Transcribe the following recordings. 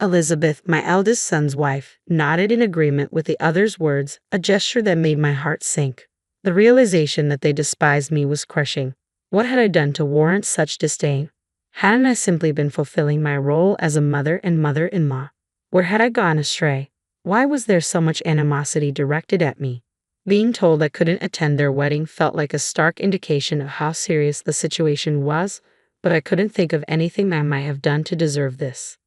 Elizabeth, my eldest son's wife, nodded in agreement with the other's words, a gesture that made my heart sink. The realization that they despised me was crushing. What had I done to warrant such disdain? Hadn't I simply been fulfilling my role as a mother and mother-in-law? Where had I gone astray? Why was there so much animosity directed at me? Being told I couldn't attend their wedding felt like a stark indication of how serious the situation was, but I couldn't think of anything I might have done to deserve this.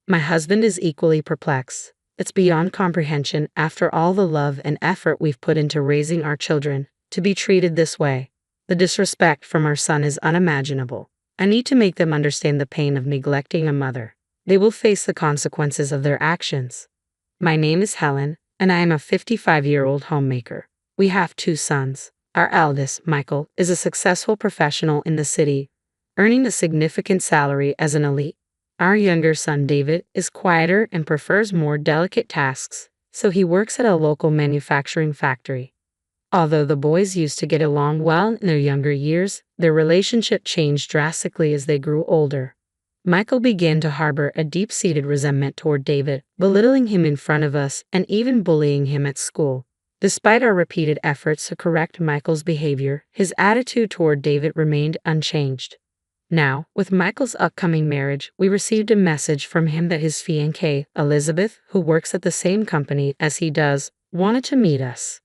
My husband is equally perplexed. It's beyond comprehension, after all the love and effort we've put into raising our children, to be treated this way. The disrespect from our son is unimaginable. I need to make them understand the pain of neglecting a mother. They will face the consequences of their actions. My name is Helen, and I am a 55-year-old homemaker. We have 2 sons. Our eldest, Michael, is a successful professional in the city, earning a significant salary as an elite. Our younger son, David, is quieter and prefers more delicate tasks, so he works at a local manufacturing factory. Although the boys used to get along well in their younger years, their relationship changed drastically as they grew older. Michael began to harbor a deep-seated resentment toward David, belittling him in front of us and even bullying him at school. Despite our repeated efforts to correct Michael's behavior, his attitude toward David remained unchanged. Now, with Michael's upcoming marriage, we received a message from him that his fiancée, Elizabeth, who works at the same company as he does, wanted to meet us.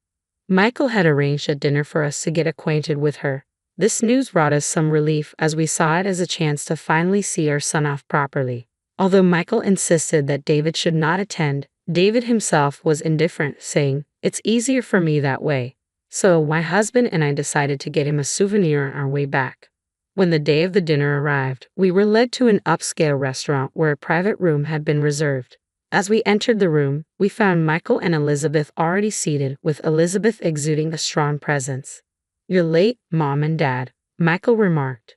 Michael had arranged a dinner for us to get acquainted with her. This news brought us some relief as we saw it as a chance to finally see our son off properly. Although Michael insisted that David should not attend, David himself was indifferent, saying, "It's easier for me that way." So my husband and I decided to get him a souvenir on our way back. When the day of the dinner arrived, we were led to an upscale restaurant where a private room had been reserved. As we entered the room, we found Michael and Elizabeth already seated, with Elizabeth exuding a strong presence. "You're late, Mom and Dad," Michael remarked.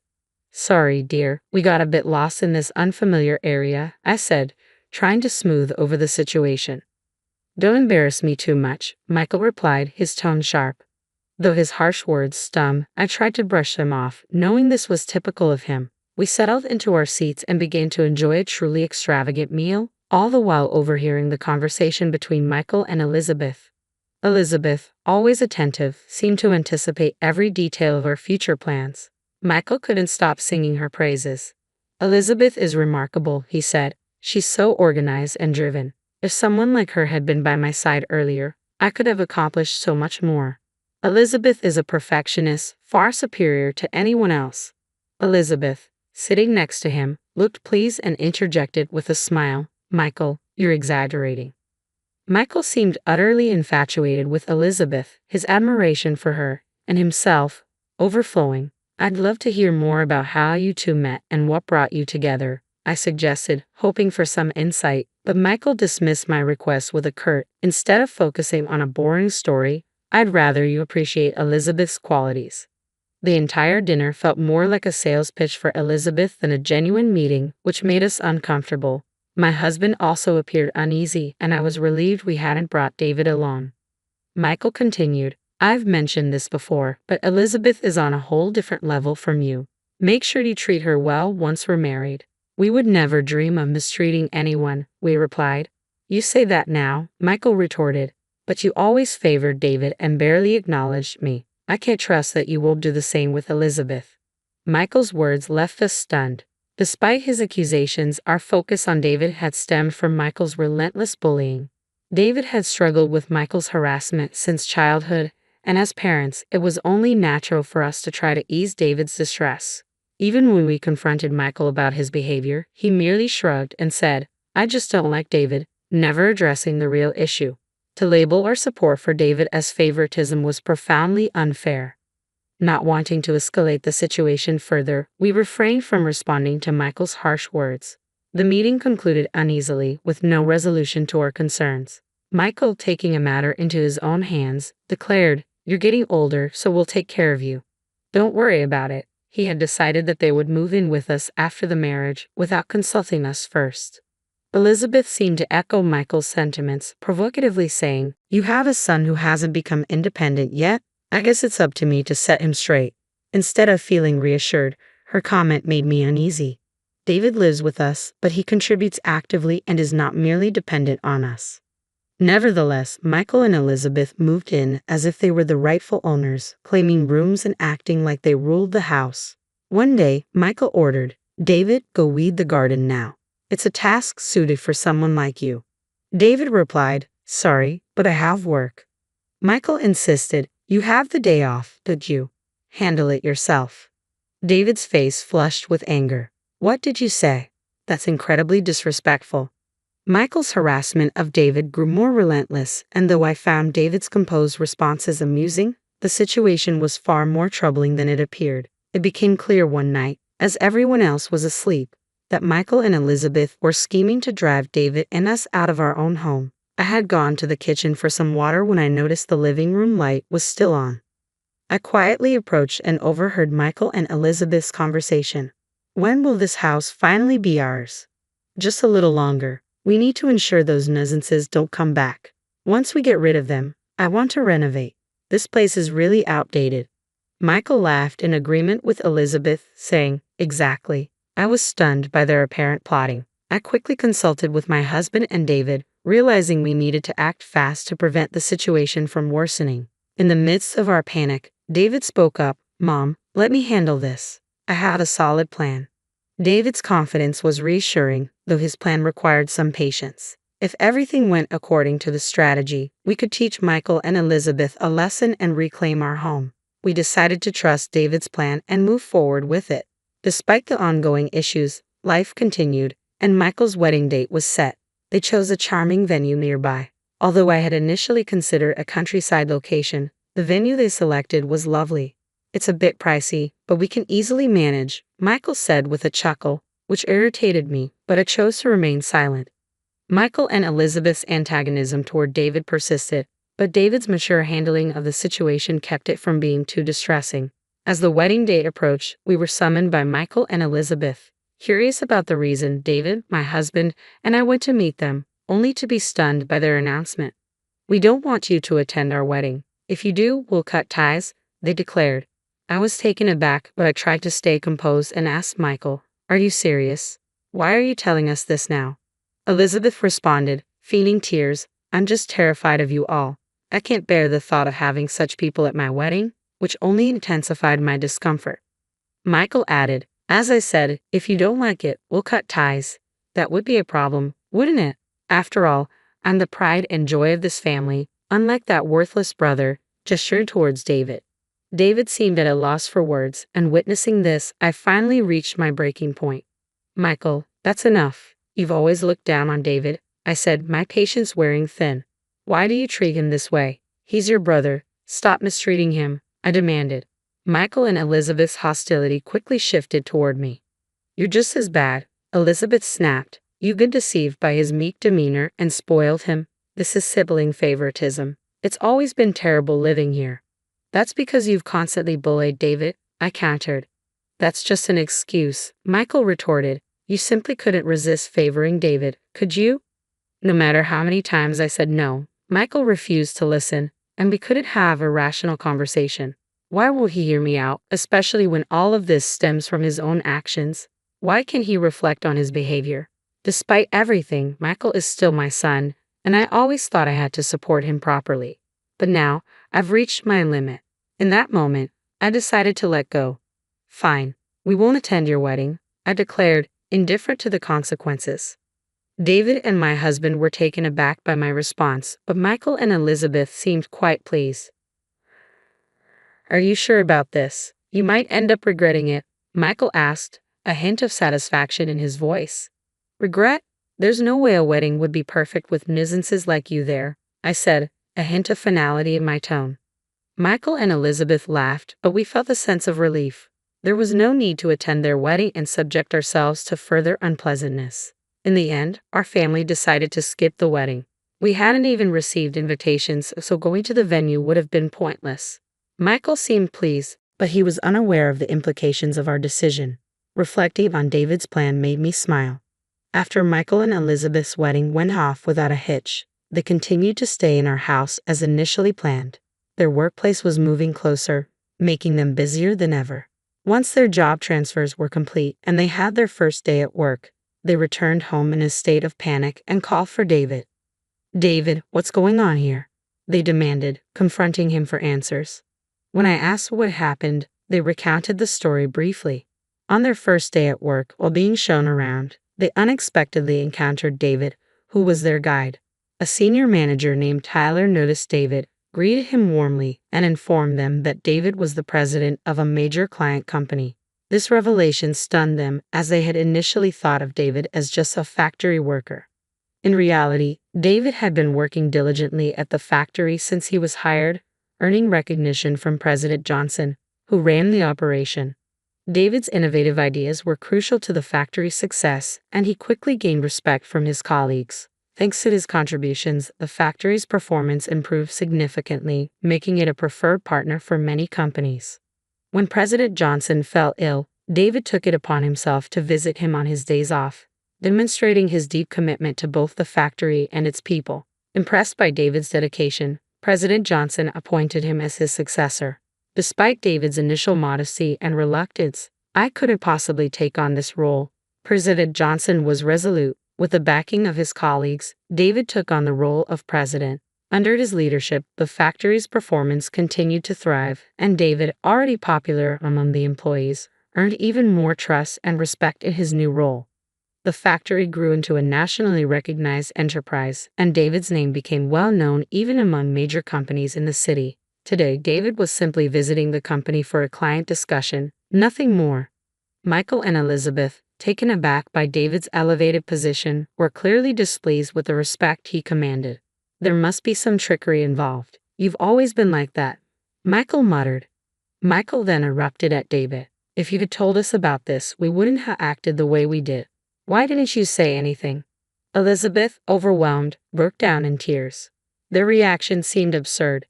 "Sorry, dear, we got a bit lost in this unfamiliar area," I said, trying to smooth over the situation. "Don't embarrass me too much," Michael replied, his tone sharp. Though his harsh words stung, I tried to brush them off, knowing this was typical of him. We settled into our seats and began to enjoy a truly extravagant meal, all the while overhearing the conversation between Michael and Elizabeth. Elizabeth, always attentive, seemed to anticipate every detail of our future plans. Michael couldn't stop singing her praises. "Elizabeth is remarkable," he said. "She's so organized and driven. If someone like her had been by my side earlier, I could have accomplished so much more. Elizabeth is a perfectionist, far superior to anyone else." Elizabeth, sitting next to him, looked pleased and interjected with a smile, "Michael, you're exaggerating." Michael seemed utterly infatuated with Elizabeth, his admiration for her, and himself, overflowing. "I'd love to hear more about how you 2 met and what brought you together," I suggested, hoping for some insight, but Michael dismissed my request with a curt, "Instead of focusing on a boring story, I'd rather you appreciate Elizabeth's qualities." The entire dinner felt more like a sales pitch for Elizabeth than a genuine meeting, which made us uncomfortable. My husband also appeared uneasy, and I was relieved we hadn't brought David along. Michael continued, "I've mentioned this before, but Elizabeth is on a whole different level from you. Make sure you treat her well once we're married." "We would never dream of mistreating anyone," we replied. "You say that now," Michael retorted, "but you always favored David and barely acknowledged me. I can't trust that you will do the same with Elizabeth." Michael's words left us stunned. Despite his accusations, our focus on David had stemmed from Michael's relentless bullying. David had struggled with Michael's harassment since childhood, and as parents, it was only natural for us to try to ease David's distress. Even when we confronted Michael about his behavior, he merely shrugged and said, "I just don't like David," never addressing the real issue. To label our support for David as favoritism was profoundly unfair. Not wanting to escalate the situation further, we refrained from responding to Michael's harsh words. The meeting concluded uneasily, with no resolution to our concerns. Michael, taking a matter into his own hands, declared, "You're getting older, so we'll take care of you. Don't worry about it." He had decided that they would move in with us after the marriage, without consulting us first. Elizabeth seemed to echo Michael's sentiments, provocatively saying, "You have a son who hasn't become independent yet? I guess it's up to me to set him straight." Instead of feeling reassured, her comment made me uneasy. David lives with us, but he contributes actively and is not merely dependent on us. Nevertheless, Michael and Elizabeth moved in as if they were the rightful owners, claiming rooms and acting like they ruled the house. One day, Michael ordered, "David, go weed the garden now. It's a task suited for someone like you." David replied, "Sorry, but I have work." Michael insisted, "You have the day off, don't you? Handle it yourself." David's face flushed with anger. "What did you say? That's incredibly disrespectful." Michael's harassment of David grew more relentless, and though I found David's composed responses amusing, the situation was far more troubling than it appeared. It became clear one night, as everyone else was asleep, that Michael and Elizabeth were scheming to drive David and us out of our own home. I had gone to the kitchen for some water when I noticed the living room light was still on. I quietly approached and overheard Michael and Elizabeth's conversation. "When will this house finally be ours?" "Just a little longer. We need to ensure those nuisances don't come back. Once we get rid of them, I want to renovate. This place is really outdated." Michael laughed in agreement with Elizabeth, saying, "Exactly." I was stunned by their apparent plotting. I quickly consulted with my husband and David, realizing we needed to act fast to prevent the situation from worsening. In the midst of our panic, David spoke up, "Mom, let me handle this. I have a solid plan." David's confidence was reassuring, though his plan required some patience. If everything went according to the strategy, we could teach Michael and Elizabeth a lesson and reclaim our home. We decided to trust David's plan and move forward with it. Despite the ongoing issues, life continued, and Michael's wedding date was set. They chose a charming venue nearby. Although I had initially considered a countryside location, the venue they selected was lovely. "It's a bit pricey, but we can easily manage," Michael said with a chuckle, which irritated me, but I chose to remain silent. Michael and Elizabeth's antagonism toward David persisted, but David's mature handling of the situation kept it from being too distressing. As the wedding day approached, we were summoned by Michael and Elizabeth. Curious about the reason, David, my husband, and I went to meet them, only to be stunned by their announcement. "We don't want you to attend our wedding. If you do, we'll cut ties," they declared. I was taken aback, but I tried to stay composed and asked Michael, "Are you serious? Why are you telling us this now?" Elizabeth responded, feigning tears, "I'm just terrified of you all. I can't bear the thought of having such people at my wedding," which only intensified my discomfort. Michael added, "As I said, if you don't like it, we'll cut ties." That would be a problem, wouldn't it? After all, I'm the pride and joy of this family, unlike that worthless brother, gesturing towards David. David seemed at a loss for words, and witnessing this, I finally reached my breaking point. "Michael, that's enough. You've always looked down on David," I said, my patience wearing thin. "Why do you treat him this way? He's your brother. Stop mistreating him," I demanded. Michael and Elizabeth's hostility quickly shifted toward me. "You're just as bad," Elizabeth snapped. "You've been deceived by his meek demeanor and spoiled him. This is sibling favoritism. It's always been terrible living here." "That's because you've constantly bullied David," I countered. "That's just an excuse," Michael retorted. "You simply couldn't resist favoring David, could you?" No matter how many times I said no, Michael refused to listen, and we couldn't have a rational conversation. Why won't he hear me out, especially when all of this stems from his own actions? Why can't he reflect on his behavior? Despite everything, Michael is still my son, and I always thought I had to support him properly. But now, I've reached my limit. In that moment, I decided to let go. "Fine, we won't attend your wedding," I declared, indifferent to the consequences. David and my husband were taken aback by my response, but Michael and Elizabeth seemed quite pleased. "Are you sure about this? You might end up regretting it," Michael asked, a hint of satisfaction in his voice. "Regret? There's no way a wedding would be perfect with nuisances like you there," I said, a hint of finality in my tone. Michael and Elizabeth laughed, but we felt a sense of relief. There was no need to attend their wedding and subject ourselves to further unpleasantness. In the end, our family decided to skip the wedding. We hadn't even received invitations, so going to the venue would have been pointless. Michael seemed pleased, but he was unaware of the implications of our decision. Reflecting on David's plan made me smile. After Michael and Elizabeth's wedding went off without a hitch, they continued to stay in our house as initially planned. Their workplace was moving closer, making them busier than ever. Once their job transfers were complete and they had their first day at work, they returned home in a state of panic and called for David. "David, what's going on here?" they demanded, confronting him for answers. When I asked what happened, they recounted the story briefly. On their first day at work, while being shown around, they unexpectedly encountered David, who was their guide. A senior manager named Tyler noticed David, greeted him warmly, and informed them that David was the president of a major client company. This revelation stunned them, as they had initially thought of David as just a factory worker. In reality, David had been working diligently at the factory since he was hired, earning recognition from President Johnson, who ran the operation. David's innovative ideas were crucial to the factory's success, and he quickly gained respect from his colleagues. Thanks to his contributions, the factory's performance improved significantly, making it a preferred partner for many companies. When President Johnson fell ill, David took it upon himself to visit him on his days off, demonstrating his deep commitment to both the factory and its people. Impressed by David's dedication, President Johnson appointed him as his successor. Despite David's initial modesty and reluctance, "I couldn't possibly take on this role," President Johnson was resolute. With the backing of his colleagues, David took on the role of president. Under his leadership, the factory's performance continued to thrive, and David, already popular among the employees, earned even more trust and respect in his new role. The factory grew into a nationally recognized enterprise, and David's name became well known even among major companies in the city. Today, David was simply visiting the company for a client discussion, nothing more. Michael and Elizabeth, taken aback by David's elevated position, were clearly displeased with the respect he commanded. "There must be some trickery involved. You've always been like that," Michael muttered. Michael then erupted at David. "If you had told us about this, we wouldn't have acted the way we did. Why didn't you say anything?" Elizabeth, overwhelmed, broke down in tears. Their reaction seemed absurd.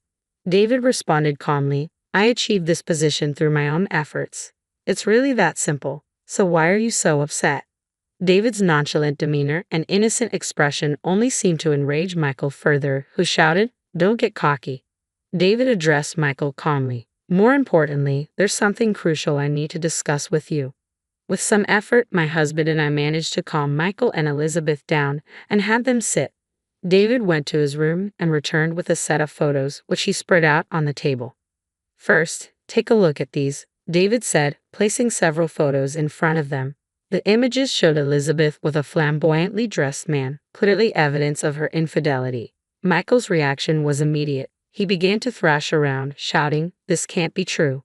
David responded calmly, "I achieved this position through my own efforts. It's really that simple. So why are you so upset?" David's nonchalant demeanor and innocent expression only seemed to enrage Michael further, who shouted, "Don't get cocky." David addressed Michael calmly. "More importantly, there's something crucial I need to discuss with you." With some effort, my husband and I managed to calm Michael and Elizabeth down and had them sit. David went to his room and returned with a set of photos, which he spread out on the table. "First, take a look at these," David said, placing several photos in front of them. The images showed Elizabeth with a flamboyantly dressed man, clearly evidence of her infidelity. Michael's reaction was immediate. He began to thrash around, shouting, "This can't be true."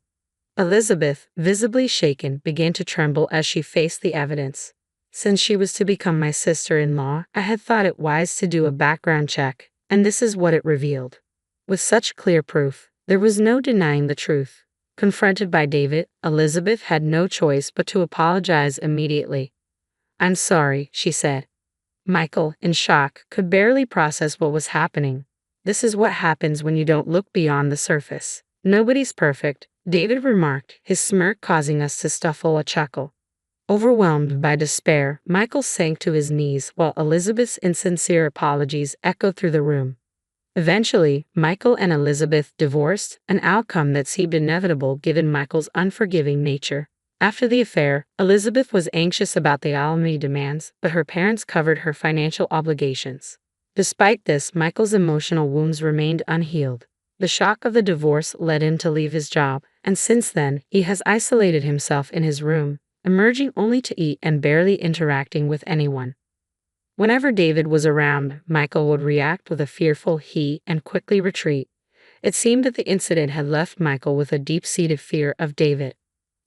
Elizabeth, visibly shaken, began to tremble as she faced the evidence. "Since she was to become my sister-in-law, I had thought it wise to do a background check, and this is what it revealed." With such clear proof, there was no denying the truth. Confronted by David, Elizabeth had no choice but to apologize immediately. "I'm sorry," she said. Michael, in shock, could barely process what was happening. "This is what happens when you don't look beyond the surface. Nobody's perfect," David remarked, his smirk causing us to stifle a chuckle. Overwhelmed by despair, Michael sank to his knees while Elizabeth's insincere apologies echoed through the room. Eventually, Michael and Elizabeth divorced, an outcome that seemed inevitable given Michael's unforgiving nature. After the affair, Elizabeth was anxious about the alimony demands, but her parents covered her financial obligations. Despite this, Michael's emotional wounds remained unhealed. The shock of the divorce led him to leave his job, and since then, he has isolated himself in his room, emerging only to eat and barely interacting with anyone. Whenever David was around, Michael would react with a fearful "he" and quickly retreat. It seemed that the incident had left Michael with a deep-seated fear of David.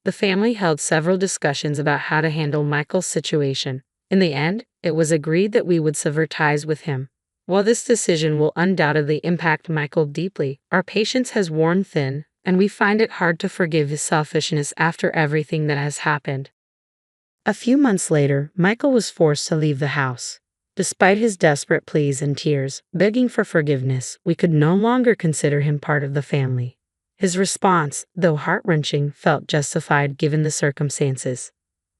The family held several discussions about how to handle Michael's situation. In the end, it was agreed that we would sever ties with him. While this decision will undoubtedly impact Michael deeply, our patience has worn thin, and we find it hard to forgive his selfishness after everything that has happened. A few months later, Michael was forced to leave the house. Despite his desperate pleas and tears, begging for forgiveness, we could no longer consider him part of the family. His response, though heart-wrenching, felt justified given the circumstances.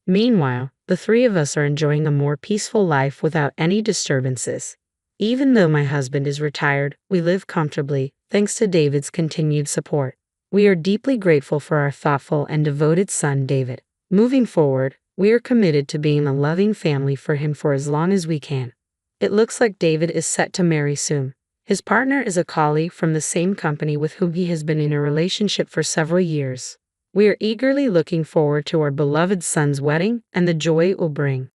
Meanwhile, the three of us are enjoying a more peaceful life without any disturbances. Even though my husband is retired, we live comfortably, thanks to David's continued support. We are deeply grateful for our thoughtful and devoted son, David. Moving forward, we are committed to being a loving family for him for as long as we can. It looks like David is set to marry soon. His partner is a colleague from the same company with whom he has been in a relationship for several years. We are eagerly looking forward to our beloved son's wedding and the joy it will bring.